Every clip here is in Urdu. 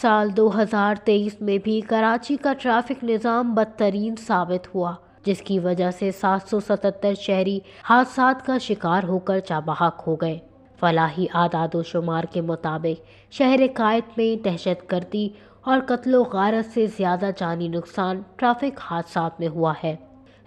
سال 2023 میں بھی کراچی کا ٹریفک نظام بدترین ثابت ہوا، جس کی وجہ سے 777 شہری حادثات کا شکار ہو کر جاں بحق ہو گئے۔ فلاحی اعداد و شمار کے مطابق شہر قائد میں دہشت گردی اور قتل و غارت سے زیادہ جانی نقصان ٹریفک حادثات میں ہوا ہے۔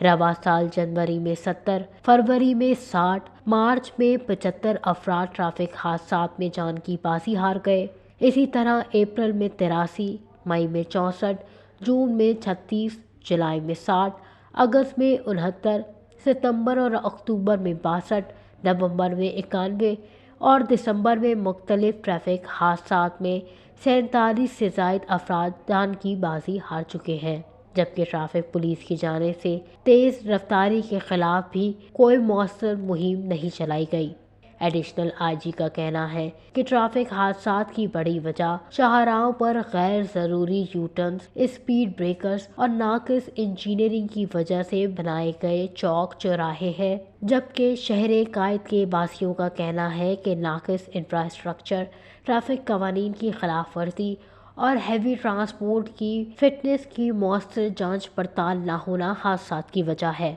رواں سال جنوری میں 70، فروری میں 60، مارچ میں 75 افراد ٹریفک حادثات میں جان کی بازی ہار گئے۔ اسی طرح اپریل میں 83، مئی میں 64، جون میں 36، جولائی میں 60، اگست میں 69، ستمبر اور اکتوبر میں 62، نومبر میں 91 اور دسمبر میں مختلف ٹریفک حادثات میں 47 سے زائد افراد جان کی بازی ہار چکے ہیں، جبکہ ٹریفک پولیس کی جانب سے تیز رفتاری کے خلاف بھی کوئی مؤثر مہم نہیں چلائی گئی۔ ایڈیشنل آئی جی کا کہنا ہے کہ ٹریفک حادثات کی بڑی وجہ شاہراہوں پر غیر ضروری یو ٹرنز، اسپیڈ بریکرز اور ناقص انجینئرنگ کی وجہ سے بنائے گئے چوک چوراہے ہیں، جبکہ شہر قائد کے باسیوں کا کہنا ہے کہ ناقص انفراسٹرکچر، ٹریفک قوانین کی خلاف ورزی اور ہیوی ٹرانسپورٹ کی فٹنس کی مؤثر جانچ پڑتال نہ ہونا حادثات کی وجہ ہے۔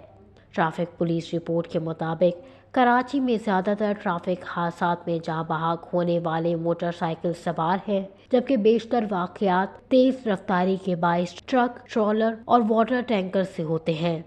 ٹریفک پولیس رپورٹ کے مطابق کراچی میں زیادہ تر ٹریفک حادثات میں جاں بحق ہونے والے موٹر سائیکل سوار ہیں، جبکہ بیشتر واقعات تیز رفتاری کے باعث ٹرک، ٹرالر اور واٹر ٹینکر سے ہوتے ہیں۔